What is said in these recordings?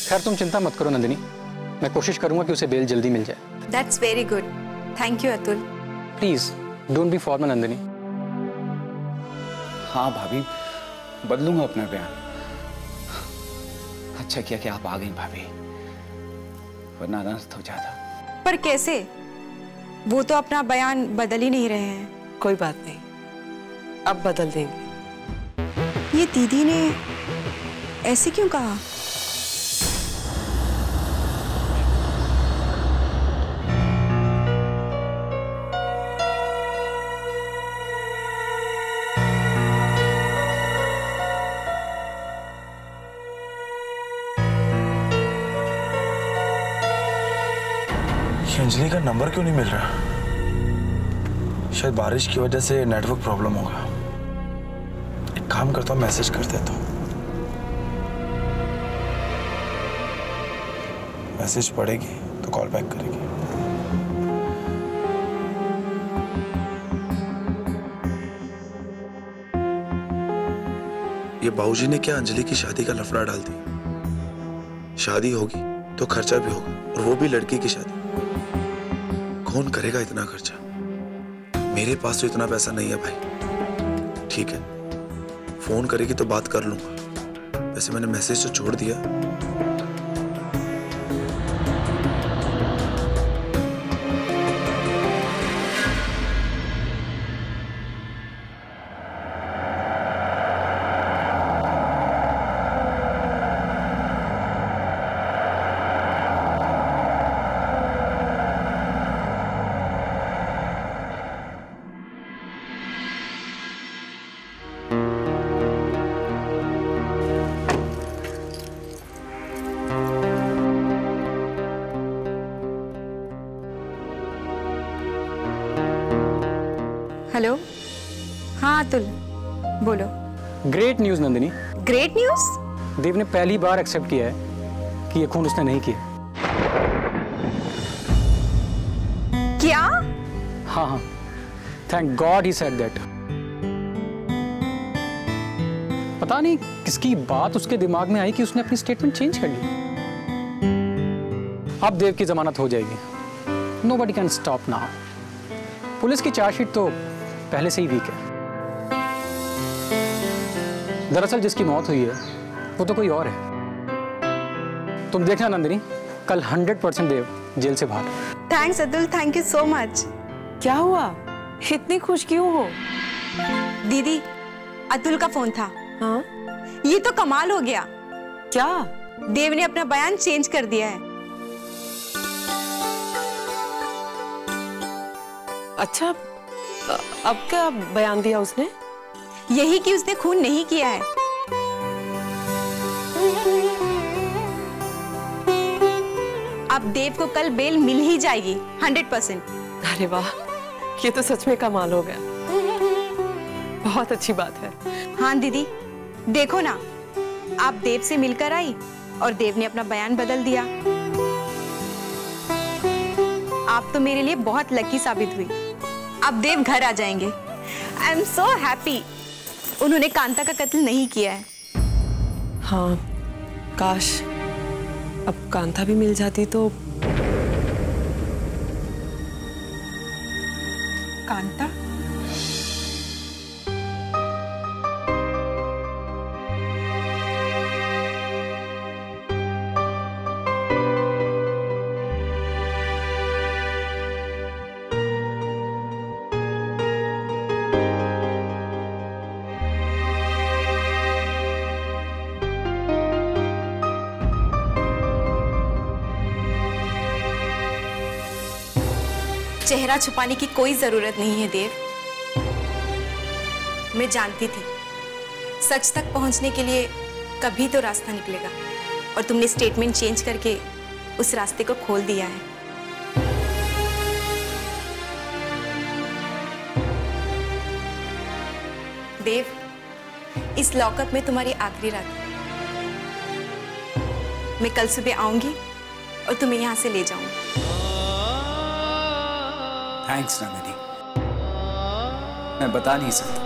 खैर तुम चिंता मत करो नंदिनी, मैं कोशिश करूंगा कि उसे बेल जल्दी मिल जाए। That's very good, thank you Atul. Please don't be formal Nandini. हाँ भाभी, बदलूंगा अपना बयान। अच्छा किया कि आप आ गई भाभी, वरना अनर्थ हो जाता। पर कैसे? वो तो अपना बयान बदल ही नहीं रहे हैं। कोई बात नहीं, अब बदल देंगे। ये दीदी ने ऐसे क्यों कहा? अंजलि का नंबर क्यों नहीं मिल रहा? शायद बारिश की वजह से नेटवर्क प्रॉब्लम होगा। एक काम करता हूँ, मैसेज कर देता हूँ। मैसेज पढ़ेगी तो कॉल बैक करेगी। ये बाबूजी ने क्या अंजलि की शादी का लफड़ा डाल दी? शादी होगी तो खर्चा भी होगा, और वो भी लड़की की शादी। कौन करेगा इतना खर्चा? मेरे पास तो इतना पैसा नहीं है भाई। ठीक है, फोन करेगी तो बात कर लूंगा। वैसे मैंने मैसेज तो छोड़ दिया। हेलो, हाँ अतुल बोलो। Great news Nandini. Great news? Dev ने पहली बार एक्सेप्ट किया है कि ये खून उसने नहीं किया। क्या? हाँ हाँ, thank God he said that. पता नहीं किसकी बात उसके दिमाग में आई कि उसने अपनी स्टेटमेंट चेंज कर ली। अब देव की जमानत हो जाएगी। Nobody can stop now. Police की चार्जशीट तो पहले से ही वीक है। दरअसल जिसकी मौत हुई है वो तो कोई और है। तुम देखना नंदिनी, कल 100% देव जेल से बाहर। Thanks Atul, thank you so much. क्या हुआ? इतनी खुश क्यों हो? दीदी, अतुल का फोन था। हाँ? ये तो कमाल हो गया। क्या? देव ने अपना बयान चेंज कर दिया है। अच्छा, अब क्या बयान दिया उसने? यही कि उसने खून नहीं किया है। अब देव को कल बेल मिल ही जाएगी 100%। अरे वाह, ये तो सच में कमाल हो गया। बहुत अच्छी बात है। हाँ दीदी, देखो ना, आप देव से मिलकर आई और देव ने अपना बयान बदल दिया। आप तो मेरे लिए बहुत लकी साबित हुई। अब देव घर आ जाएंगे। I am so happy. उन्होंने कांता का कत्ल नहीं किया है। हाँ, काश अब कांता भी मिल जाती तो। कांता? चेहरा छुपाने की कोई जरूरत नहीं है देव। मैं जानती थी सच तक पहुंचने के लिए कभी तो रास्ता निकलेगा, और तुमने स्टेटमेंट चेंज करके उस रास्ते को खोल दिया है। देव, इस लॉकअप में तुम्हारी आखिरी रात है। मैं कल सुबह आऊंगी और तुम्हें यहां से ले जाऊंगी। थैंक्स नंदिनी। मैं बता नहीं सकता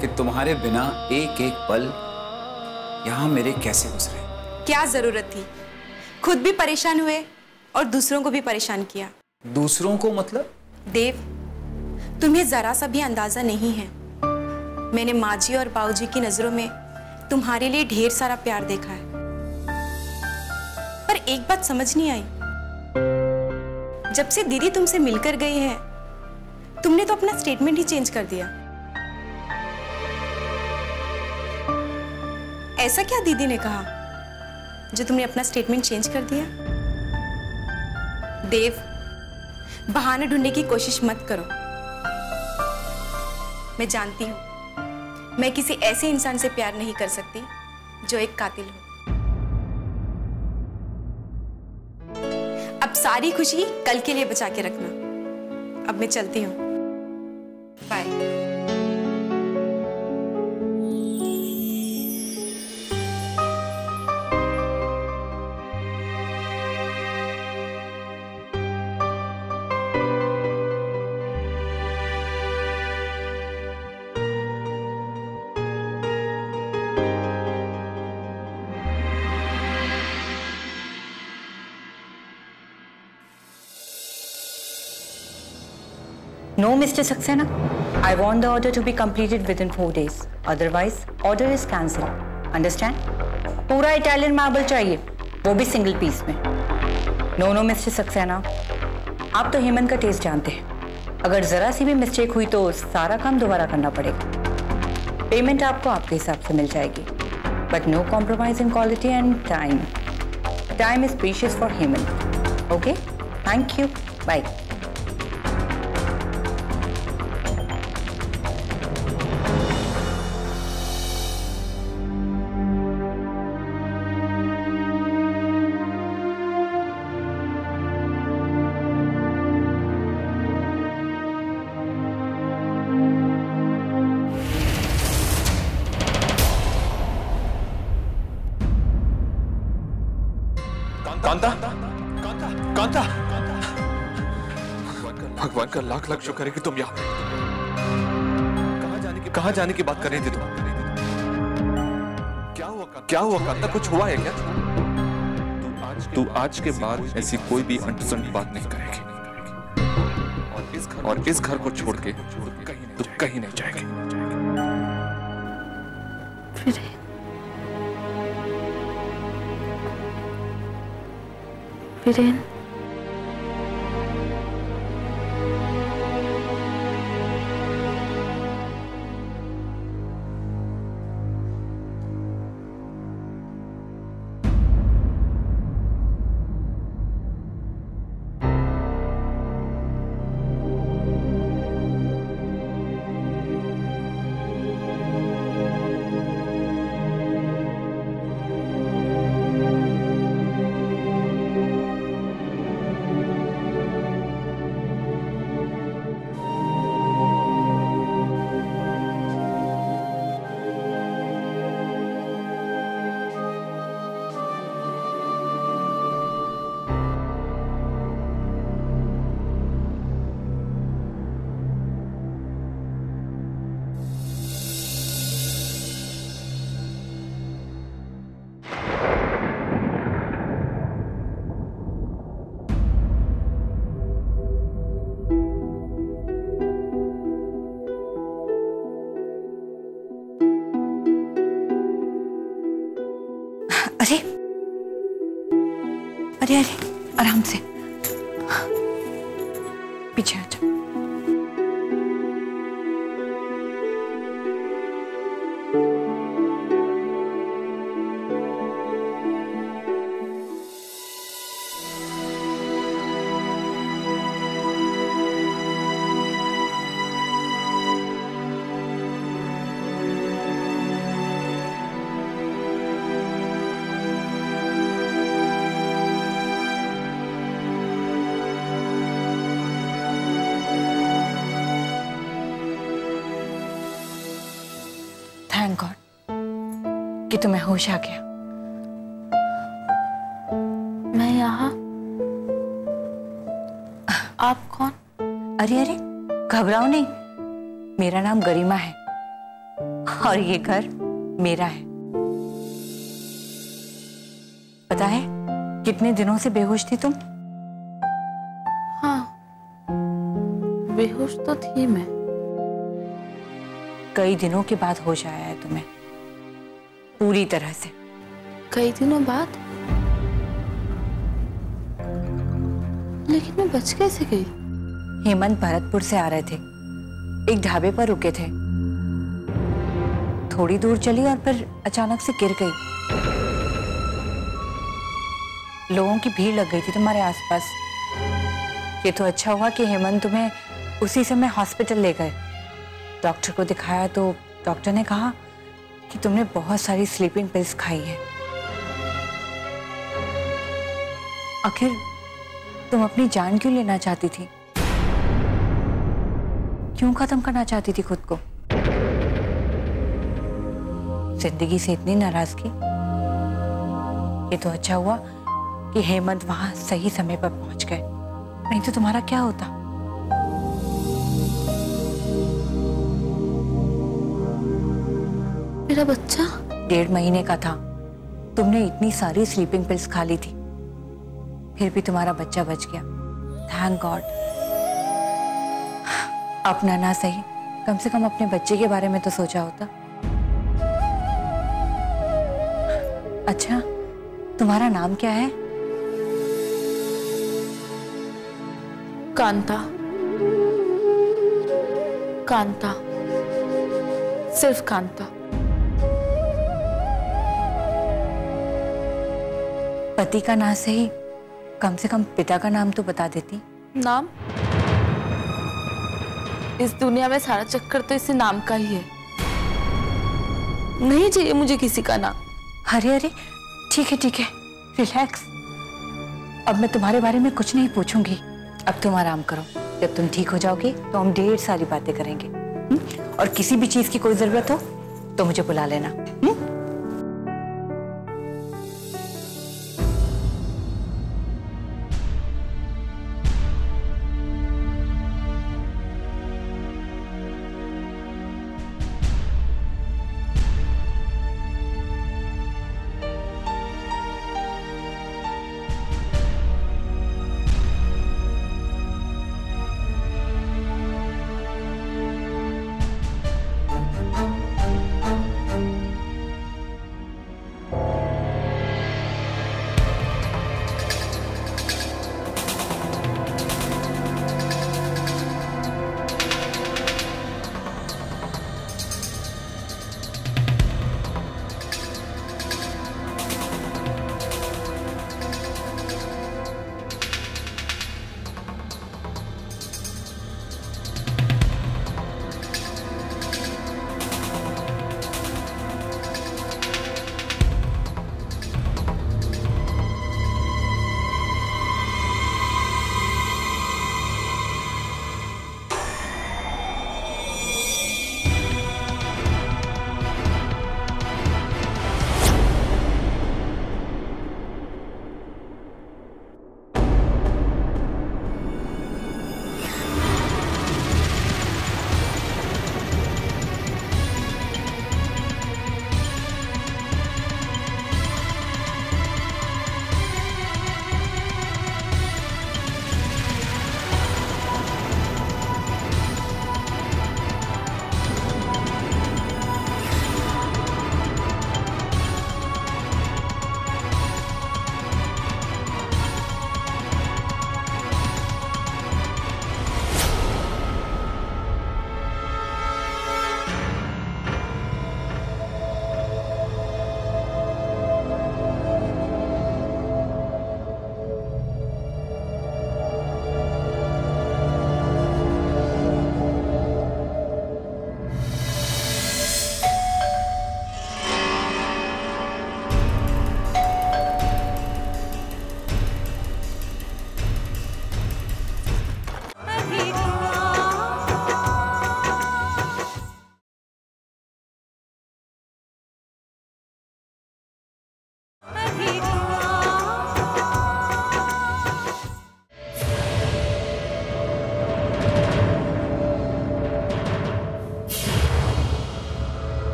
कि तुम्हारे बिना एक एक पल यहां मेरे कैसे गुजरे। क्या जरूरत थी? खुद भी परेशान हुए और दूसरों को भी परेशान किया। दूसरों को मतलब? देव, तुम्हें जरा सा भी अंदाजा नहीं है। मैंने माँ जी और बाबू जी की नजरों में तुम्हारे लिए ढेर सारा प्यार देखा है, पर एक बात समझ नहीं आई। जब से दीदी तुमसे मिलकर गई है, तुमने तो अपना स्टेटमेंट ही चेंज कर दिया। ऐसा क्या दीदी ने कहा जो तुमने अपना स्टेटमेंट चेंज कर दिया? देव, बहाना ढूंढने की कोशिश मत करो। मैं जानती हूं, मैं किसी ऐसे इंसान से प्यार नहीं कर सकती जो एक कातिल हो। अब सारी खुशी कल के लिए बचा के रखना। अब मैं चलती हूं। Bye. No, Mr. Saxena. I want the order to be completed within 4 days. Otherwise, order is cancelled. Understand? पूरा Italian marble चाहिए, वो भी single piece में. No, Mr. Saxena. आप तो हेमंत का टेस्ट जानते हैं. अगर जरा सी भी मिस्टेक हुई तो सारा काम दोबारा करना पड़ेगा. पेमेंट आपको आपके हिसाब से मिल जाएगी. But no compromise in quality and time. Time is precious for Hemant. Okay? Thank you. Bye. Kanta, Kanta, भगवान का लाख लाख शुक्र है कि तुम यहाँ। कहाँ जाने की बात कर रही थी तुम? क्या हुआ कांता? कुछ हुआ है क्या? तू आज के बाद ऐसी कोई भी अनपसंद बात नहीं करेगी, और इस घर को छोड़ के तू कहीं नहीं जाएगी। वीरेन, अरे अरे अरे, आराम से, पीछे आ जाओ। थैंक गॉड कि तुम्हें होश आ गया। मैं यहाँ? आप कौन? अरे अरे, घबराओ नहीं, मेरा नाम गरिमा है और ये घर मेरा है। पता है कितने दिनों से बेहोश थी तुम? हाँ, बेहोश तो थी मैं। कई दिनों के बाद होश आया है तुम्हें, पूरी तरह से। कई दिनों बाद? लेकिन मैं बच कैसे गई? हेमंत भरतपुर से आ रहे थे, एक ढाबे पर रुके थे। थोड़ी दूर चली और फिर अचानक से गिर गई। लोगों की भीड़ लग गई थी तुम्हारे आसपास। ये तो अच्छा हुआ कि हेमंत तुम्हें उसी समय हॉस्पिटल ले गए। डॉक्टर को दिखाया तो डॉक्टर ने कहा कि तुमने बहुत सारी स्लीपिंग पिल्स खाई है। आखिर तुम अपनी जान क्यों लेना चाहती थी? क्यों खत्म करना चाहती थी खुद को? जिंदगी से इतनी नाराजगी? ये तो अच्छा हुआ कि हेमंत वहां सही समय पर पहुंच गए, नहीं तो तुम्हारा क्या होता? मेरा बच्चा 1.5 महीने का था। तुमने इतनी सारी स्लीपिंग पिल्स खा ली थी, फिर भी तुम्हारा बच्चा बच गया। Thank God. अपना ना सही, कम से कम अपने बच्चे के बारे में तो सोचा होता। अच्छा, तुम्हारा नाम क्या है? कांता। कांता, सिर्फ कांता। पति का नाम से ही कम से कम पिता का नाम तो बता देती। नाम? इस दुनिया में सारा चक्कर तो इसी नाम का ही है। नहीं चाहिए मुझे किसी का नाम। अरे अरे, ठीक है, रिलैक्स। अब मैं तुम्हारे बारे में कुछ नहीं पूछूंगी। अब तुम आराम करो। जब तुम ठीक हो जाओगे तो हम ढेर सारी बातें करेंगे। और किसी भी चीज की कोई जरूरत हो तो मुझे बुला लेना।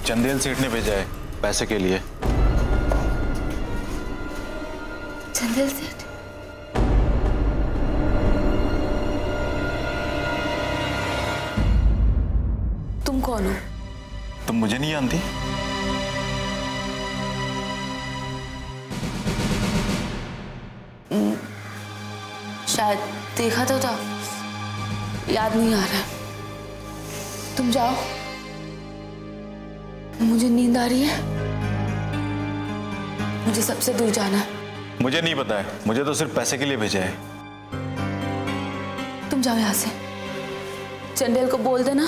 चंदेल सेठ ने भेजा है पैसे के लिए। चंदेल सेठ? तुम कौन हो? तुम मुझे नहीं जानती? शायद देखा तो था, याद नहीं आ रहा है। तुम जाओ, मुझे नींद आ रही है, मुझे सबसे दूर जाना है। मुझे नहीं पता है, मुझे तो सिर्फ पैसे के लिए भेजा है। तुम जाओ यहां से। चंदेल को बोल देना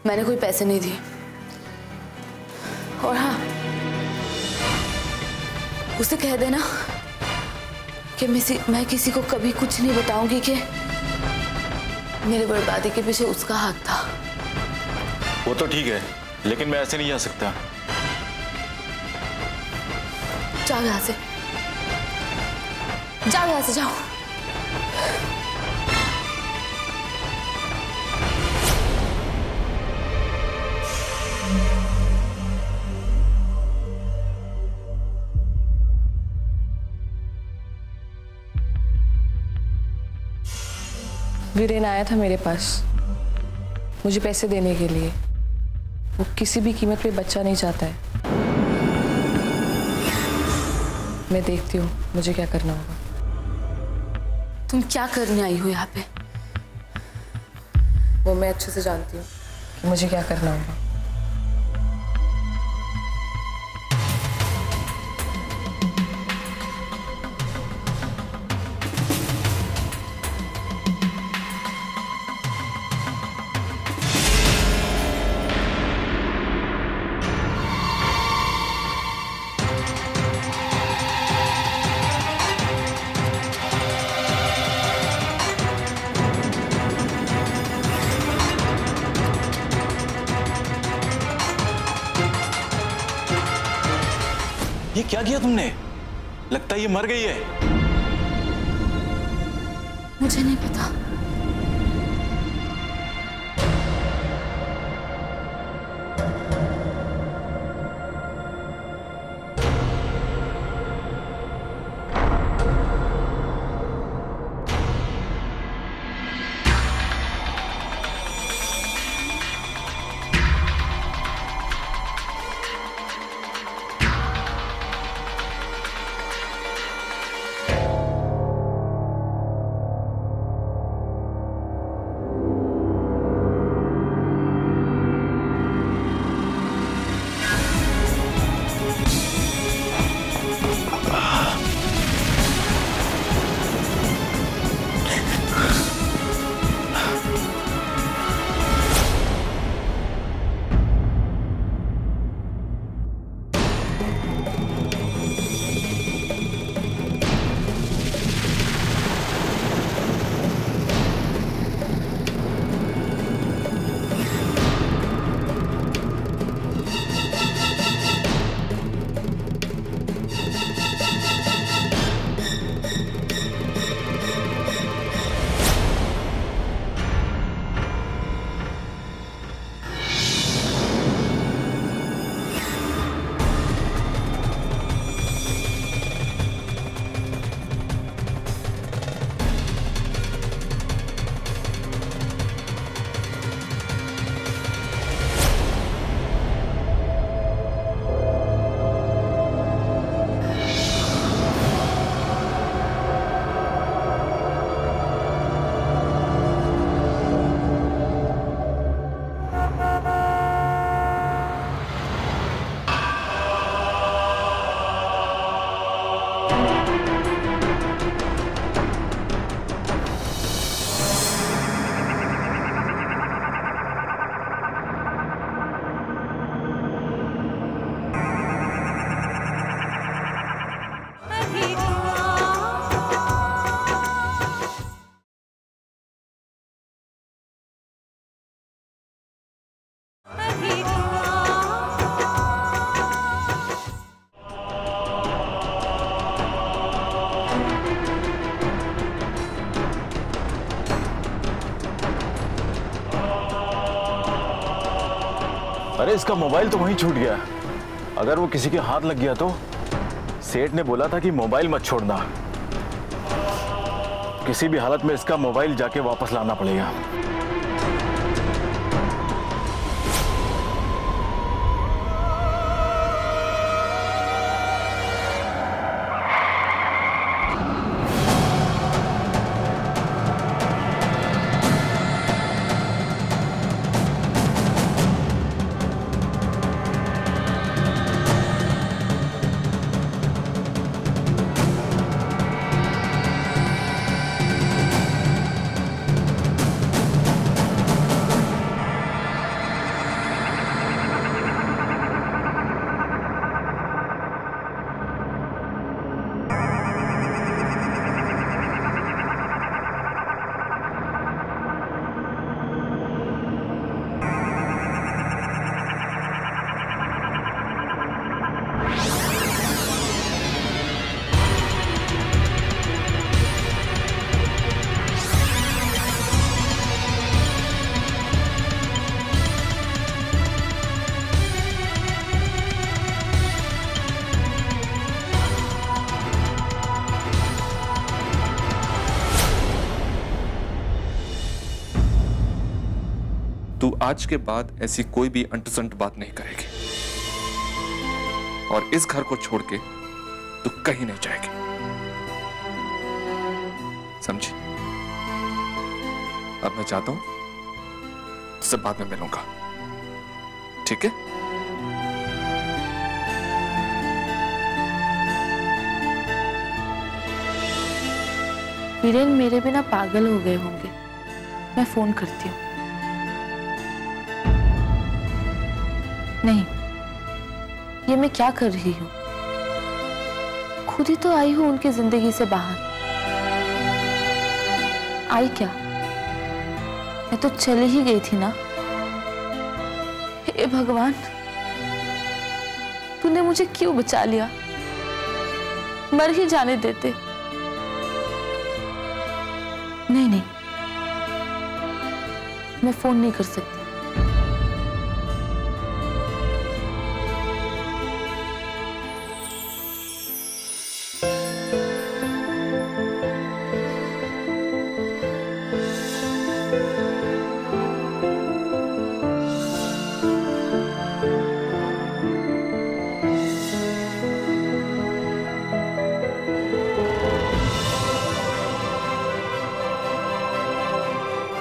मैंने कोई पैसे नहीं दिए। और हाँ, उसे कह देना कि मैं किसी को कभी कुछ नहीं बताऊंगी कि मेरे बर्बादी के पीछे उसका हाथ था। वो तो ठीक है, लेकिन मैं ऐसे नहीं जा सकता। जाओ यहां से, जाओ यहां से, जाओ। वीरेन आया था मेरे पास मुझे पैसे देने के लिए। वो किसी भी कीमत पे बच्चा नहीं चाहता है। मैं देखती हूँ मुझे क्या करना होगा। तुम क्या करने आई हो यहाँ पे? वो मैं अच्छे से जानती हूँ कि मुझे क्या करना होगा। ये क्या किया तुमने? लगता है ये मर गई है। मुझे नहीं पता। अरे इसका मोबाइल तो वहीं छूट गया। अगर वो किसी के हाथ लग गया तो? सेठ ने बोला था कि मोबाइल मत छोड़ना। किसी भी हालत में इसका मोबाइल जाके वापस लाना पड़ेगा। तू आज के बाद ऐसी कोई भी अंटसंट बात नहीं करेगी और इस घर को छोड़ के तू कहीं नहीं जाएगी, समझी? अब मैं चाहता हूं तुझसे बाद में मिलूंगा, ठीक है? वीरेन मेरे बिना पागल हो गए होंगे। मैं फोन करती हूँ। नहीं, ये मैं क्या कर रही हूँ? खुद ही तो आई हूँ उनकी जिंदगी से बाहर। आई क्या? मैं तो चली ही गई थी ना। हे भगवान, तूने मुझे क्यों बचा लिया? मर ही जाने देते। नहीं, मैं फोन नहीं कर सकती।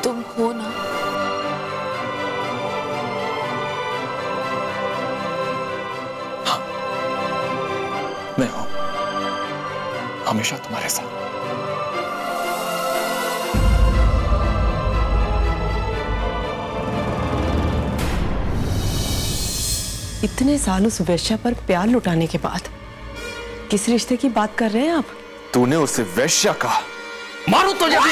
तुम हो ना? हाँ, मैं हूं, हमेशा तुम्हारे साथ। इतने साल उस वेश्या पर प्यार लुटाने के बाद किस रिश्ते की बात कर रहे हैं आप? तूने उसे वेश्या कहा? मारू तो जब